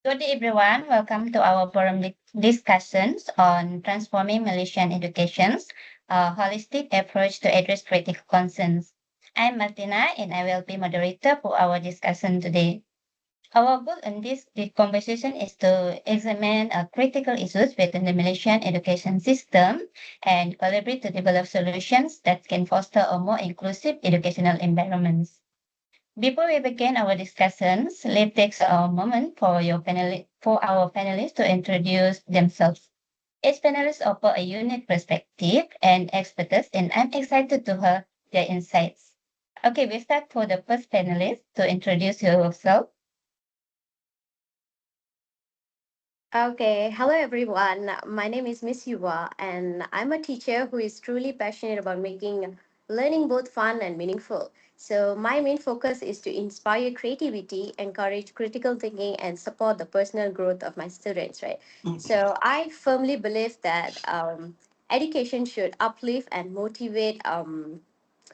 Good day, everyone. Welcome to our forum discussions on transforming Malaysian educations, a holistic approach to address critical concerns. I'm Martina, and I will be moderator for our discussion today. Our goal in this conversation is to examine critical issues within the Malaysian education system and collaborate to develop solutions that can foster a more inclusive educational environment. Before we begin our discussions, let's take a moment for our panelists to introduce themselves. Each panelist offers a unique perspective and expertise, and I'm excited to hear their insights. Okay, we start for the first panelist to introduce yourself. Okay, hello everyone. My name is Miss Yuva, and I'm a teacher who is truly passionate about making learning both fun and meaningful. So, my main focus is to inspire creativity, encourage critical thinking, and support the personal growth of my students, right? So, I firmly believe that education should uplift and motivate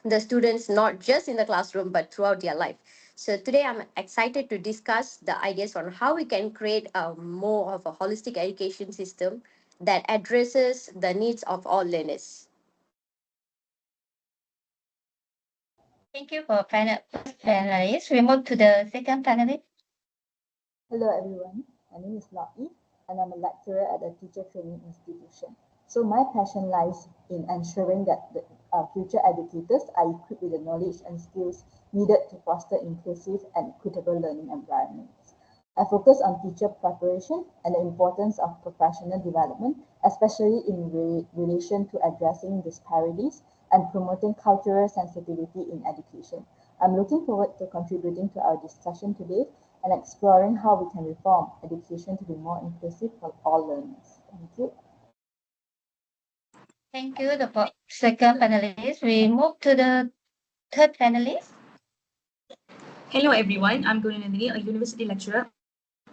the students not just in the classroom but throughout their life. So today I'm excited to discuss the ideas on how we can create a more of a holistic education system that addresses the needs of all learners. Thank you for first panelist. We move to the second panelist. Hello everyone, my name is Lottie and I'm a lecturer at a teacher training institution. So my passion lies in ensuring that the future educators are equipped with the knowledge and skills needed to foster inclusive and equitable learning environments. I focus on teacher preparation and the importance of professional development, especially in relation to addressing disparities and promoting cultural sensitivity in education. I'm looking forward to contributing to our discussion today and exploring how we can reform education to be more inclusive for all learners. Thank you. Thank you, the second panelist. We move to the third panelist. Hello everyone, I'm Gurunandini, a university lecturer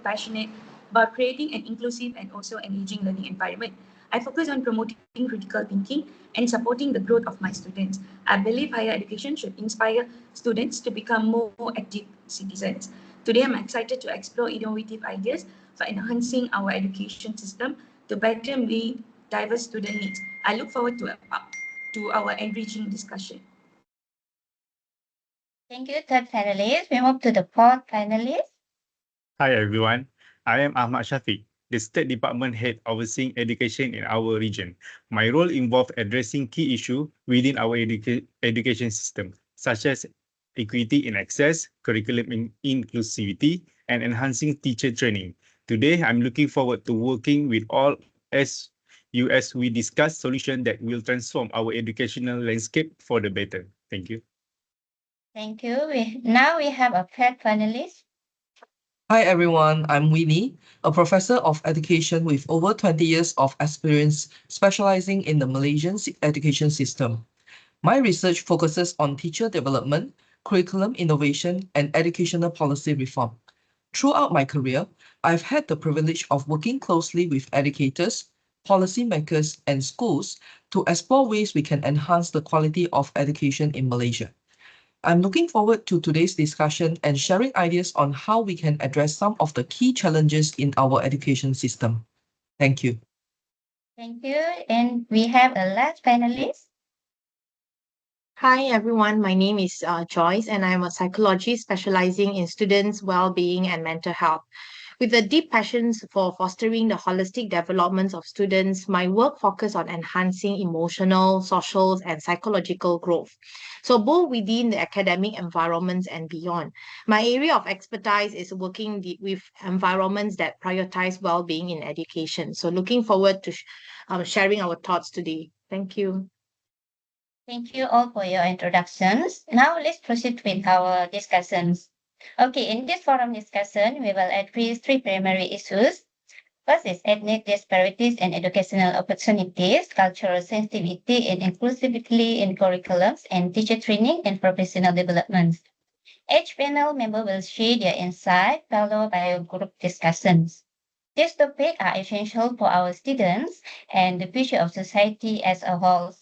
passionate about creating an inclusive and also engaging learning environment. I focus on promoting critical thinking and supporting the growth of my students. I believe higher education should inspire students to become more active citizens. Today I'm excited to explore innovative ideas for enhancing our education system to better meet diverse student needs. I look forward to our enriching discussion. Thank you, third panelist. We move to the fourth panelist. Hi everyone, I am Ahmad Shafiq, the State Department Head overseeing education in our region. My role involves addressing key issues within our education system, such as equity in access, curriculum inclusivity, and enhancing teacher training. Today, I'm looking forward to working with all as we discuss solutions that will transform our educational landscape for the better. Thank you. Thank you. Now we have a third panelist. Hi everyone, I'm Winnie, a professor of education with over 20 years of experience specializing in the Malaysian education system. My research focuses on teacher development, curriculum innovation, and educational policy reform. Throughout my career, I've had the privilege of working closely with educators, policymakers, and schools to explore ways we can enhance the quality of education in Malaysia. I'm looking forward to today's discussion and sharing ideas on how we can address some of the key challenges in our education system. Thank you. Thank you. And we have a last panelist. Hi everyone, my name is Joyce and I'm a psychologist specializing in students' well-being and mental health. With a deep passion for fostering the holistic development of students, my work focuses on enhancing emotional, social, and psychological growth. So, both within the academic environments and beyond. My area of expertise is working with environments that prioritize well being in education. So, looking forward to sharing our thoughts today. Thank you. Thank you all for your introductions. Now let's proceed with our discussions. Okay, in this forum discussion, we will address three primary issues. First is ethnic disparities and educational opportunities, cultural sensitivity and inclusivity in curriculums, and teacher training and professional development. Each panel member will share their insight, followed by a group discussions. These topics are essential for our students and the future of society as a whole.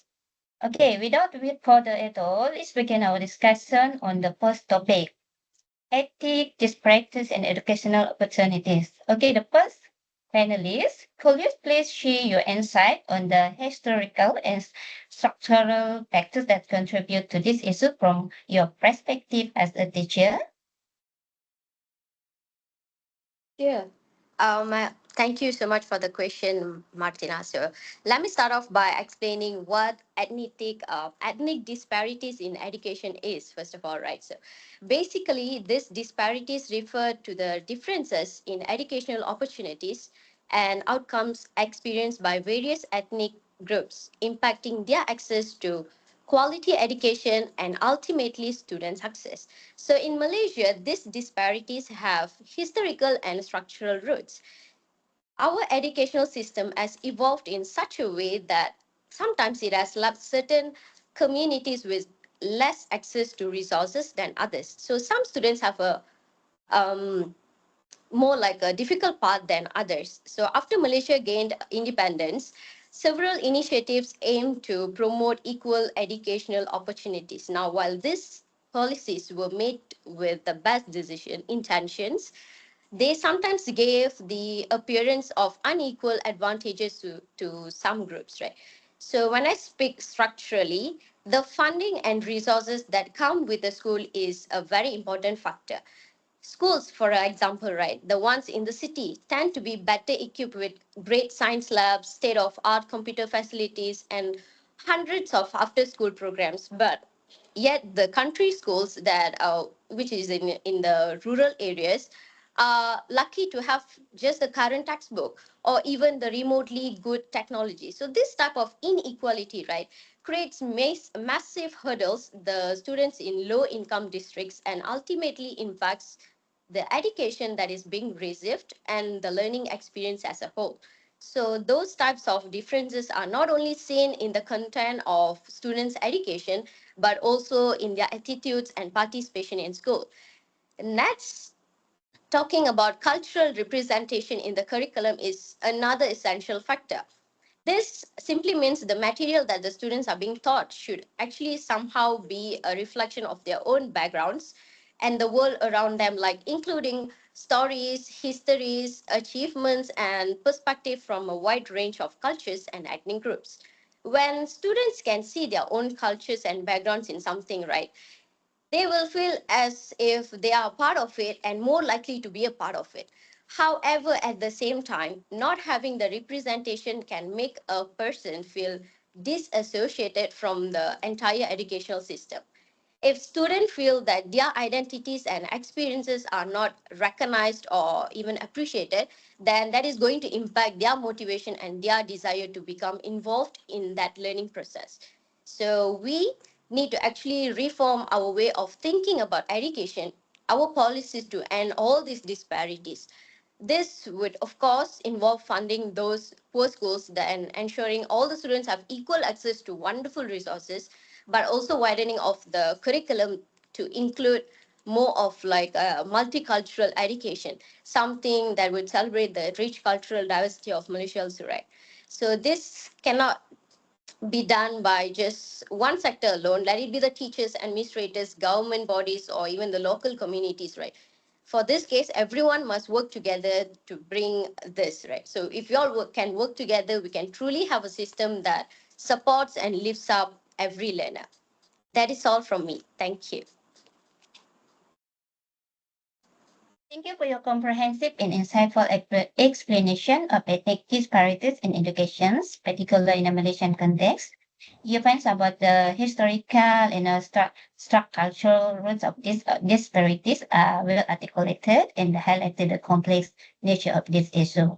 Okay, without wait further ado, let's begin our discussion on the first topic. Ethic, disparities, and educational opportunities. Okay, the first panelist, could you please share your insight on the historical and structural factors that contribute to this issue from your perspective as a teacher? Yeah. Thank you so much for the question, Martina. So let me start off by explaining what ethnic disparities in education is, first of all, right? So basically, these disparities refer to the differences in educational opportunities and outcomes experienced by various ethnic groups, impacting their access to quality education and ultimately student success. So in Malaysia, these disparities have historical and structural roots. Our educational system has evolved in such a way that sometimes it has left certain communities with less access to resources than others. So some students have a um, more like a difficult path than others. So after Malaysia gained independence, several initiatives aimed to promote equal educational opportunities. Now, while these policies were made with the best decision intentions, they sometimes gave the appearance of unequal advantages to some groups, right? So when I speak structurally, the funding and resources that come with the school is a very important factor. Schools, for example, right, the ones in the city tend to be better equipped with great science labs, state of art computer facilities, and hundreds of after school programs. But yet, the country schools which is in the rural areas, are lucky to have just the current textbook or even the remotely good technology. So, this type of inequality, right, creates massive hurdles the students in low income districts and ultimately impacts the education that is being received and the learning experience as a whole. So those types of differences are not only seen in the content of students' education, but also in their attitudes and participation in school. Next, talking about cultural representation in the curriculum is another essential factor. This simply means the material that the students are being taught should actually somehow be a reflection of their own backgrounds and the world around them, like including stories, histories, achievements, and perspective from a wide range of cultures and ethnic groups. When students can see their own cultures and backgrounds in something, right, they will feel as if they are a part of it and more likely to be a part of it. However, at the same time, not having the representation can make a person feel disassociated from the entire educational system. If students feel that their identities and experiences are not recognized or even appreciated, then that is going to impact their motivation and their desire to become involved in that learning process. So we need to actually reform our way of thinking about education, our policies to end all these disparities. This would, of course, involve funding those poor schools and ensuring all the students have equal access to wonderful resources, but also widening of the curriculum to include more of like a multicultural education, something that would celebrate the rich cultural diversity of Malaysia also, right? So this cannot be done by just one sector alone. Let it be the teachers, administrators, government bodies, or even the local communities, right? For this case, everyone must work together to bring this, right? So if you all can work together, we can truly have a system that supports and lifts up every learner. That is all from me. Thank you. Thank you for your comprehensive and insightful explanation of ethnic disparities in education, particularly in the Malaysian context. You find about the historical and structural roots of these disparities are well articulated and highlighted the complex nature of this issue.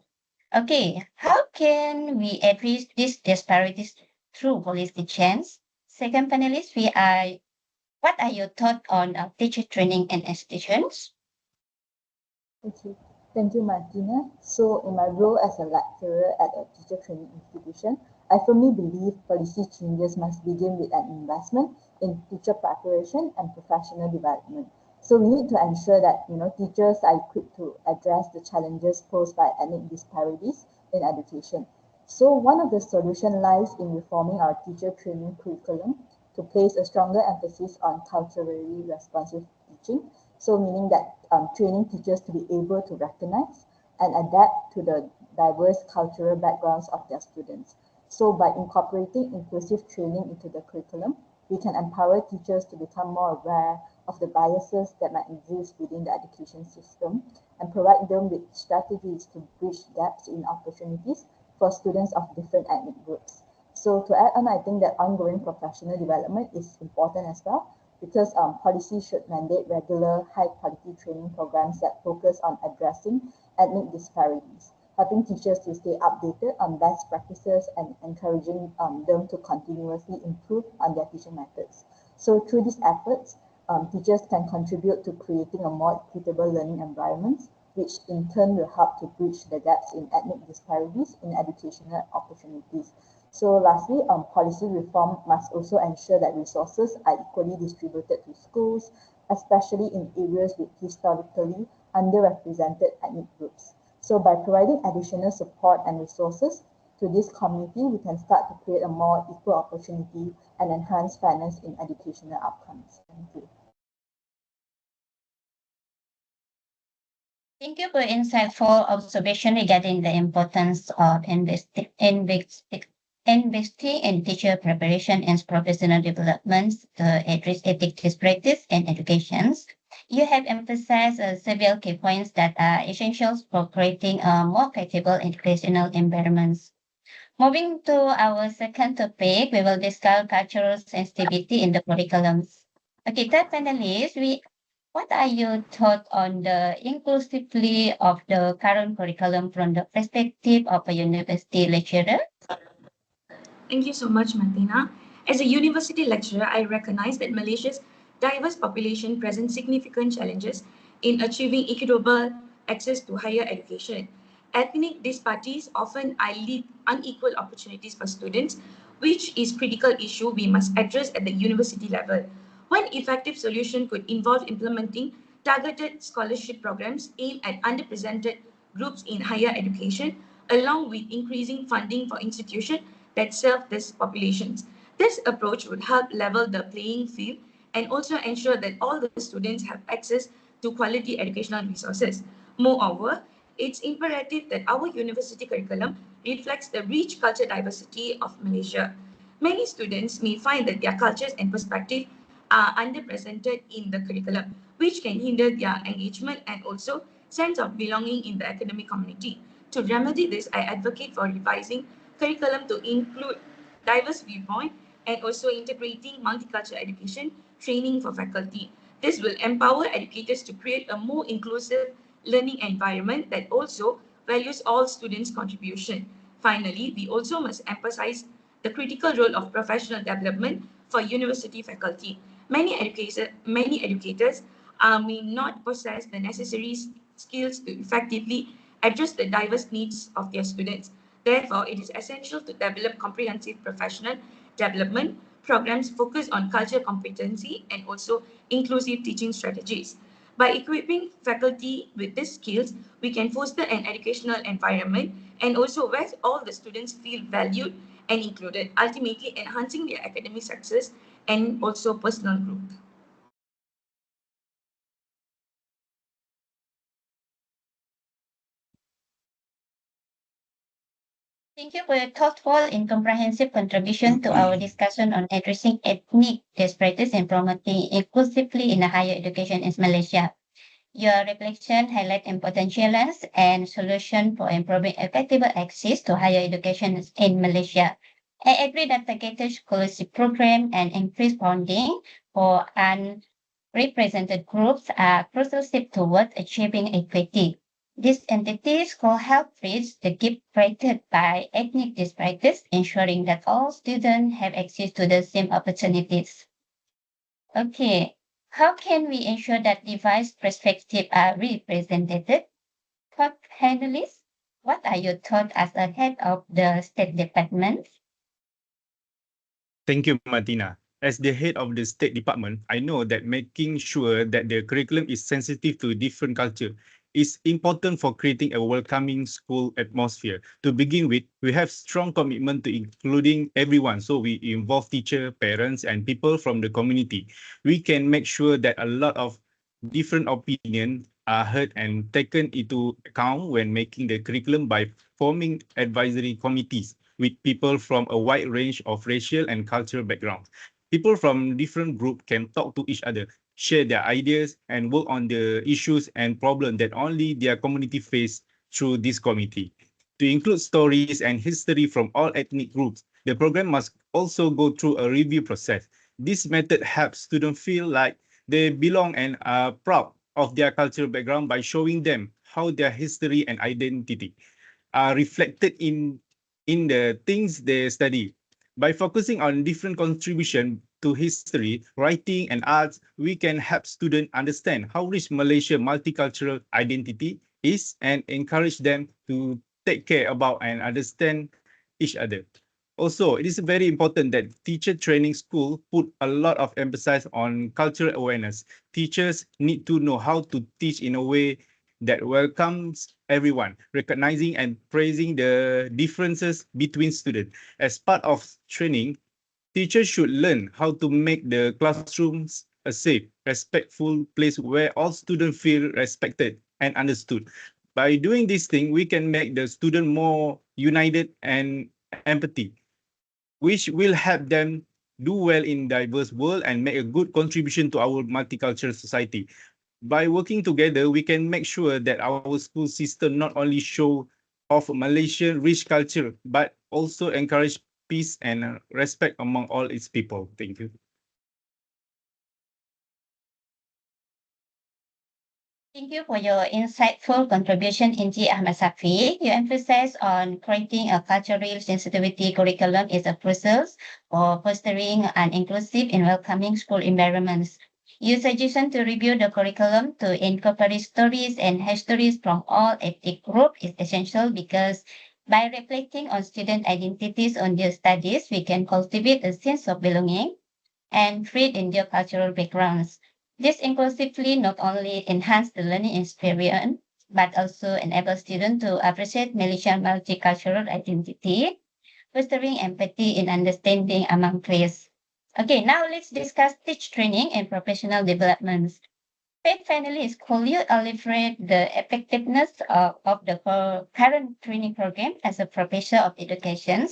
Okay, how can we address these disparities through holistic change? Second panelist, what are your thoughts on teacher training and institutions? Okay, thank you, Martina. So, in my role as a lecturer at a teacher training institution, I firmly believe policy changes must begin with an investment in teacher preparation and professional development. So, we need to ensure that teachers are equipped to address the challenges posed by ethnic disparities in education. So, one of the solutions lies in reforming our teacher training curriculum to place a stronger emphasis on culturally responsive teaching. So meaning that training teachers to be able to recognize and adapt to the diverse cultural backgrounds of their students. So by incorporating inclusive training into the curriculum, we can empower teachers to become more aware of the biases that might exist within the education system and provide them with strategies to bridge gaps in opportunities for students of different ethnic groups. So to add on, I think that ongoing professional development is important as well because policy should mandate regular high-quality training programs that focus on addressing ethnic disparities, helping teachers to stay updated on best practices and encouraging them to continuously improve on their teaching methods. So through these efforts, teachers can contribute to creating a more equitable learning environment, which in turn will help to bridge the gaps in ethnic disparities in educational opportunities. So lastly, policy reform must also ensure that resources are equally distributed to schools, especially in areas with historically underrepresented ethnic groups. So by providing additional support and resources to this community, we can start to create a more equal opportunity and enhance fairness in educational outcomes. Thank you. Thank you for insightful observation regarding the importance of investing in teacher preparation and professional development to address ethics disparities in education. You have emphasized several key points that are essential for creating a more equitable educational environments. Moving to our second topic, we will discuss cultural sensitivity in the curriculums. Okay, third panelist, what are your thoughts on the inclusivity of the current curriculum from the perspective of a university lecturer? Thank you so much, Martina. As a university lecturer, I recognize that Malaysia's diverse population presents significant challenges in achieving equitable access to higher education. Ethnic disparities often lead unequal opportunities for students, which is a critical issue we must address at the university level. One effective solution could involve implementing targeted scholarship programs aimed at underrepresented groups in higher education, along with increasing funding for institutions that serve these populations. This approach would help level the playing field and also ensure that all the students have access to quality educational resources. Moreover, it's imperative that our university curriculum reflects the rich cultural diversity of Malaysia. Many students may find that their cultures and perspectives are underrepresented in the curriculum, which can hinder their engagement and also sense of belonging in the academic community. To remedy this, I advocate for revising curriculum to include diverse viewpoint and also integrating multicultural education training for faculty. This will empower educators to create a more inclusive learning environment that also values all students' contribution. Finally, we also must emphasize the critical role of professional development for university faculty. Many educators may not possess the necessary skills to effectively address the diverse needs of their students. Therefore, it is essential to develop comprehensive professional development programs focused on cultural competency and also inclusive teaching strategies. By equipping faculty with these skills, we can foster an educational environment and also where all the students feel valued and included, ultimately enhancing their academic success and also personal growth. Thank you for your thoughtful and comprehensive contribution to our discussion on addressing ethnic disparities and promoting inclusively in higher education in Malaysia. Your reflection highlight important challenges and solution for improving effective access to higher education in Malaysia. I agree that targeted scholarship program and increased funding for unrepresented groups are crucial steps towards achieving equity. These entities will help bridge the gap created by ethnic disparities, ensuring that all students have access to the same opportunities. Okay, how can we ensure that diverse perspectives are represented? Thought panelists, what are your thoughts as a head of the State Department? Thank you, Martina. As the head of the State Department, I know that making sure that the curriculum is sensitive to different culture is important for creating a welcoming school atmosphere. To begin with, we have strong commitment to including everyone. So we involve teacher, parents, and people from the community. We can make sure that a lot of different opinions are heard and taken into account when making the curriculum by forming advisory committees with people from a wide range of racial and cultural backgrounds. People from different groups can talk to each other, share their ideas, and work on the issues and problems that only their community face through this committee. To include stories and history from all ethnic groups, the program must also go through a review process. This method helps students feel like they belong and are proud of their cultural background by showing them how their history and identity are reflected in the things they study. By focusing on different contribution to history, writing, and arts, we can help students understand how rich Malaysia's multicultural identity is and encourage them to take care about and understand each other. Also, it is very important that teacher training school put a lot of emphasis on cultural awareness. Teachers need to know how to teach in a way that welcomes everyone, recognizing and praising the differences between students. As part of training, teachers should learn how to make the classrooms a safe, respectful place where all students feel respected and understood. By doing this thing, we can make the student more united and empathy, which will help them do well in diverse world and make a good contribution to our multicultural society. By working together, we can make sure that our school system not only show off Malaysian rich culture, but also encourage peace and respect among all its people. Thank you. Thank you for your insightful contribution, Inji Ahmad Safi. Your emphasis on creating a cultural sensitivity curriculum is a process for fostering an inclusive and welcoming school environments. Your suggestion to review the curriculum to incorporate stories and histories from all ethnic groups is essential because by reflecting on student identities on their studies, we can cultivate a sense of belonging and freed in their cultural backgrounds. This inclusively not only enhance the learning experience, but also enable students to appreciate Malaysian multicultural identity, fostering empathy in understanding among peers. Okay, now let's discuss teach training and professional developments. Faith finalists, could you elaborate the effectiveness of the current training program as a professor of education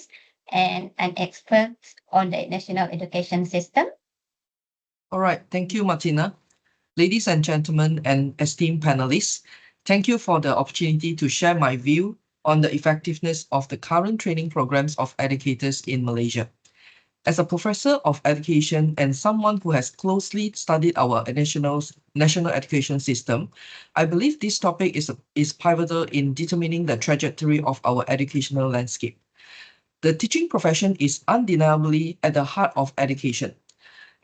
and an expert on the national education system? All right, thank you, Martina. Ladies and gentlemen and esteemed panelists, thank you for the opportunity to share my view on the effectiveness of the current training programs of educators in Malaysia. As a professor of education and someone who has closely studied our national education system, I believe this topic is pivotal in determining the trajectory of our educational landscape. The teaching profession is undeniably at the heart of education.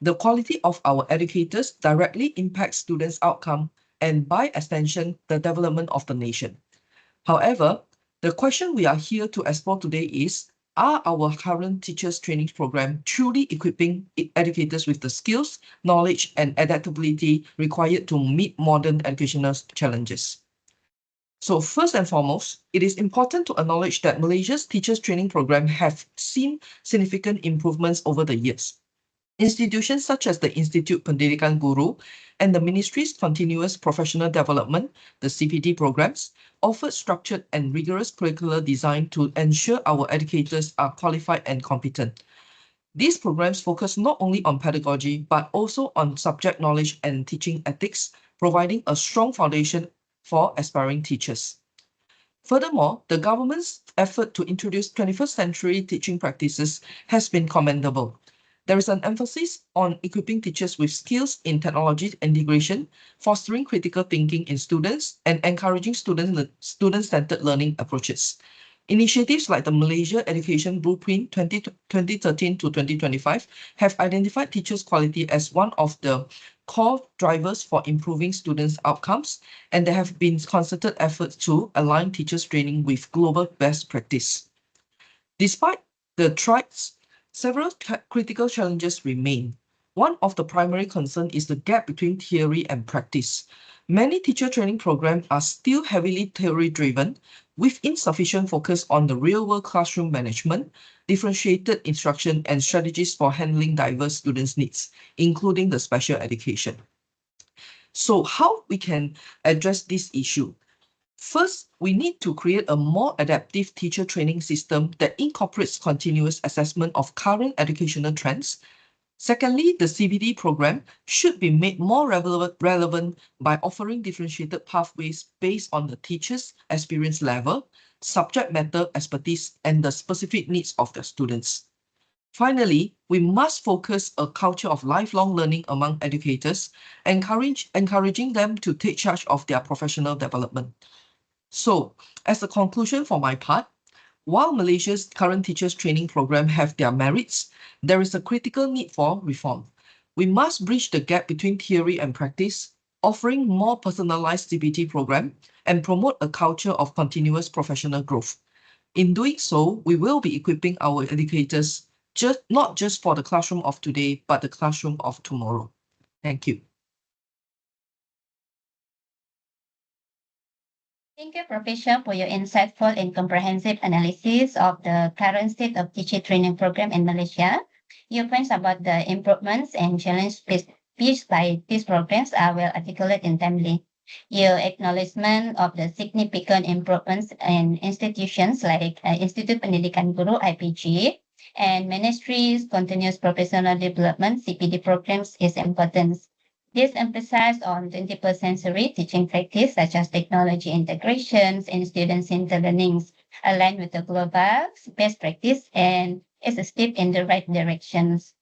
The quality of our educators directly impacts students' outcome and, by extension, the development of the nation. However, the question we are here to explore today is, are our current teachers training program truly equipping educators with the skills, knowledge, and adaptability required to meet modern educational challenges? So first and foremost, it is important to acknowledge that Malaysia's teachers training program have seen significant improvements over the years. Institutions such as the Institute Pendidikan Guru and the Ministry's Continuous Professional Development, the CPD programs, offer structured and rigorous curricular design to ensure our educators are qualified and competent. These programs focus not only on pedagogy, but also on subject knowledge and teaching ethics, providing a strong foundation for aspiring teachers. Furthermore, the government's effort to introduce 21st century teaching practices has been commendable. There is an emphasis on equipping teachers with skills in technology integration, fostering critical thinking in students, and encouraging student-centered learning approaches. Initiatives like the Malaysia Education Blueprint 2013 to 2025 have identified teachers' quality as one of the core drivers for improving students' outcomes, and there have been concerted efforts to align teachers' training with global best practice. Despite the strides, several critical challenges remain. One of the primary concerns is the gap between theory and practice. Many teacher training programs are still heavily theory-driven, with insufficient focus on the real-world classroom management, differentiated instruction, and strategies for handling diverse students' needs, including the special education. So how we can address this issue? First, we need to create a more adaptive teacher training system that incorporates continuous assessment of current educational trends. Secondly, the CPD program should be made more relevant by offering differentiated pathways based on the teacher's experience level, subject matter expertise, and the specific needs of the students. Finally, we must focus a culture of lifelong learning among educators, encouraging them to take charge of their professional development. So, as a conclusion for my part, while Malaysia's current teachers training program have their merits, there is a critical need for reform. We must bridge the gap between theory and practice, offering more personalized CPT program and promote a culture of continuous professional growth. In doing so, we will be equipping our educators not just for the classroom of today, but the classroom of tomorrow. Thank you. Thank you, Professor, for your insightful and comprehensive analysis of the current state of teacher training program in Malaysia. Your points about the improvements and challenges faced by these programs are well articulated and timely. Your acknowledgement of the significant improvements in institutions like Institute Pendidikan Guru (IPG) and Ministry's Continuous Professional Development (CPD) programs is important. This emphasized on 21st century teaching practice such as technology integrations and student-centered learnings aligned with the global best practice and is a step in the right directions.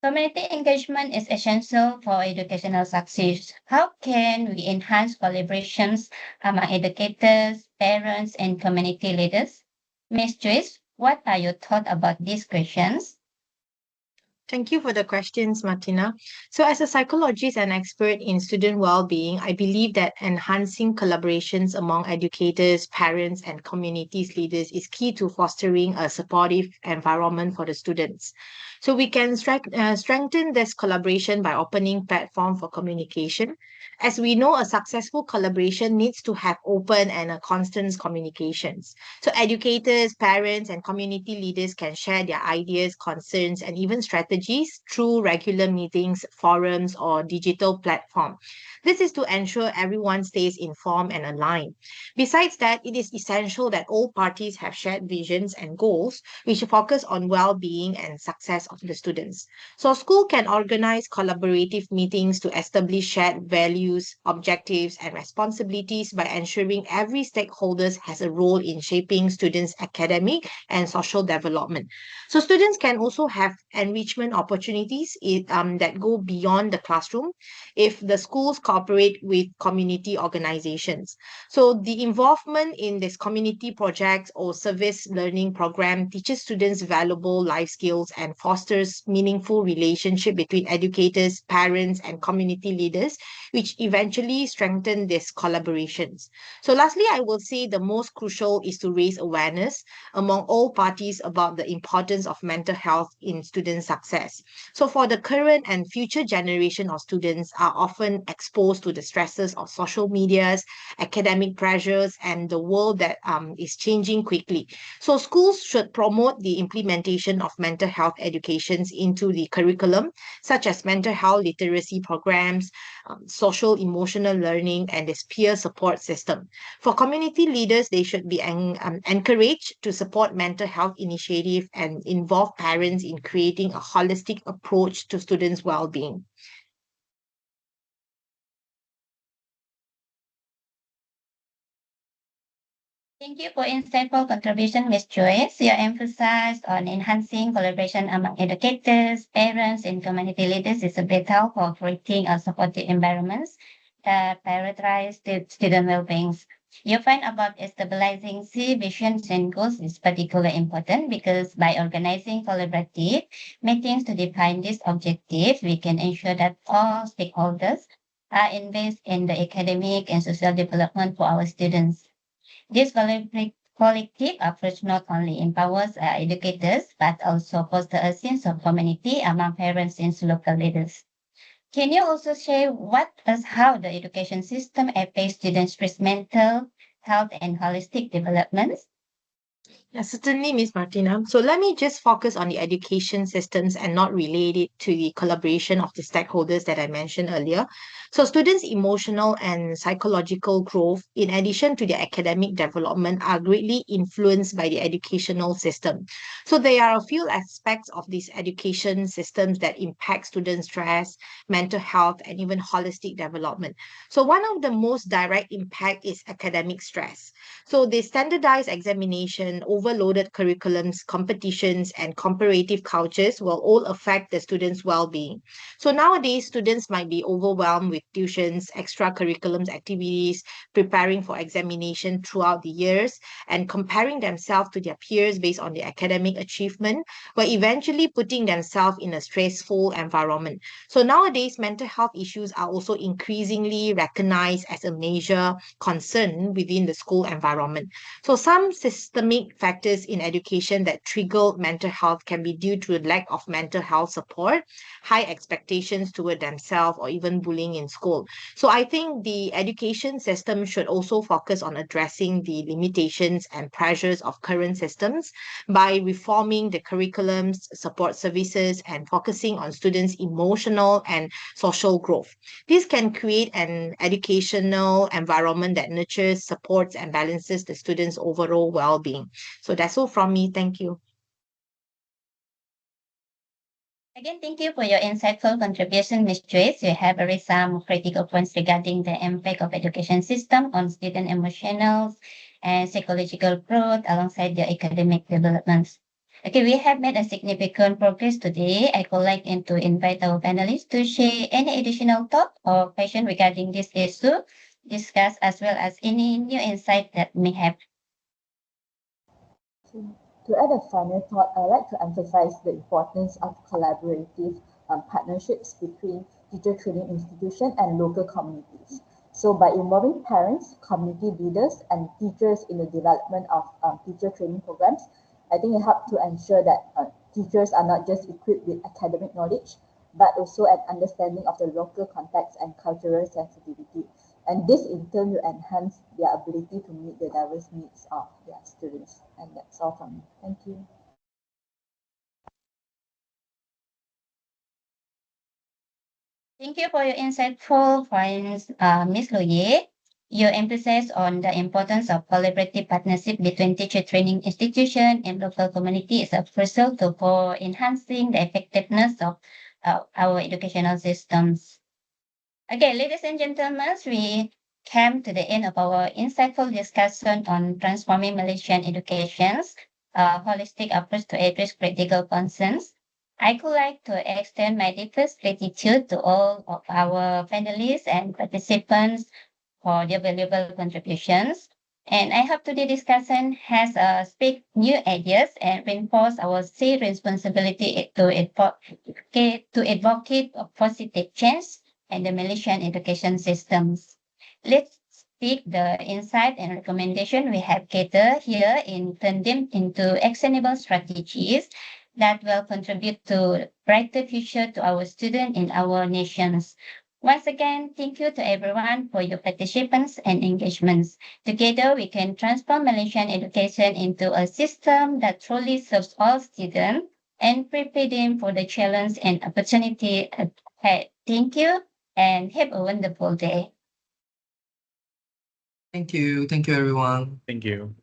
Community engagement is essential for educational success. How can we enhance collaborations among educators, parents, and community leaders? Ms. Joyce, what are your thoughts about these questions? Thank you for the questions, Martina. So, as a psychologist and expert in student well-being, I believe that enhancing collaborations among educators, parents, and communities leaders is key to fostering a supportive environment for the students. So, we can strengthen this collaboration by opening platform for communication. As we know, a successful collaboration needs to have open and a constant communications. So educators, parents, and community leaders can share their ideas, concerns, and even strategies through regular meetings, forums, or digital platform. This is to ensure everyone stays informed and aligned. Besides that, it is essential that all parties have shared visions and goals which focus on well-being and success of the students. So school can organize collaborative meetings to establish shared values, objectives, and responsibilities by ensuring every stakeholder has a role in shaping students' academic and social development. So students can also have enrichment opportunities that go beyond the classroom if the schools cooperate with community organizations. So the involvement in this community projects or service learning program teaches students valuable life skills and fosters meaningful relationship between educators, parents, and community leaders, which eventually strengthen these collaborations. So lastly, I will say the most crucial is to raise awareness among all parties about the importance of mental health in student success. So for the current and future generation of students are often exposed to the stresses of social medias, academic pressures, and the world that is changing quickly. So schools should promote the implementation of mental health educations into the curriculum, such as mental health literacy programs, social emotional learning, and this peer support system. For community leaders, they should be encouraged to support mental health initiative and involve parents in creating a holistic approach to students' well-being. Thank you for insightful contribution, Ms. Joyce. Your emphasis on enhancing collaboration among educators, parents, and community leaders is vital for creating a supportive environments that prioritize the student well-being. Your point about stabilizing C visions and goals is particularly important because by organizing collaborative meetings to define these objectives, we can ensure that all stakeholders are invested in the academic and social development for our students. This collective approach not only empowers educators but also fosters a sense of community among parents and local leaders. Can you also share how the education system affects students' mental health and holistic development? Yeah, certainly, Miss Martina. So let me just focus on the education systems and not relate it to the collaboration of the stakeholders that I mentioned earlier. So students' emotional and psychological growth, in addition to their academic development, are greatly influenced by the educational system. So there are a few aspects of these education systems that impact student stress, mental health, and even holistic development. So one of the most direct impact is academic stress. So the standardized examination, overloaded curriculums, competitions, and comparative cultures will all affect the students' well-being. So nowadays, students might be overwhelmed with tuitions, extracurriculums activities, preparing for examination throughout the years, and comparing themselves to their peers based on their academic achievement, but eventually putting themselves in a stressful environment. So nowadays, mental health issues are also increasingly recognized as a major concern within the school environment. So some systemic factors in education that trigger mental health can be due to a lack of mental health support, high expectations toward themselves, or even bullying in school. So I think the education system should also focus on addressing the limitations and pressures of current systems by reforming the curriculums, support services, and focusing on students' emotional and social growth. This can create an educational environment that nurtures, supports, and balances the students' overall well-being. So that's all from me. Thank you. Again, thank you for your insightful contribution, Ms. Joyce. You have raised some critical points regarding the impact of education system on student emotional and psychological growth alongside their academic developments. Okay, we have made a significant progress today. I would like to invite our panelists to share any additional thought or question regarding this issue, discuss as well as any new insight that may have. To add a final thought, I'd like to emphasize the importance of collaborative partnerships between teacher training institutions and local communities. So by involving parents, community leaders, and teachers in the development of teacher training programs, I think it helps to ensure that teachers are not just equipped with academic knowledge, but also an understanding of the local context and cultural sensitivity. And this in turn will enhance their ability to meet the diverse needs of their students. And that's all from me. Thank you. Thank you for your insightful points, Ms. Loye. Your emphasis on the importance of collaborative partnership between teacher training institution and local community is a crucial tool for enhancing the effectiveness of our educational systems. Okay, ladies and gentlemen, we came to the end of our insightful discussion on transforming Malaysian education's holistic approach to address critical concerns. I would like to extend my deepest gratitude to all of our panelists and participants for their valuable contributions. And I hope today's discussion has speak new ideas and reinforce our shared responsibility to advocate a positive change and the Malaysian education systems. Let's take the insight and recommendation we have gathered here and turn them into actionable strategies that will contribute to brighter future to our students in our nations. Once again, thank you to everyone for your participants and engagements. Together, we can transform Malaysian education into a system that truly serves all students and prepare them for the challenge and opportunity ahead. Thank you and have a wonderful day. Thank you. Thank you, everyone. Thank you.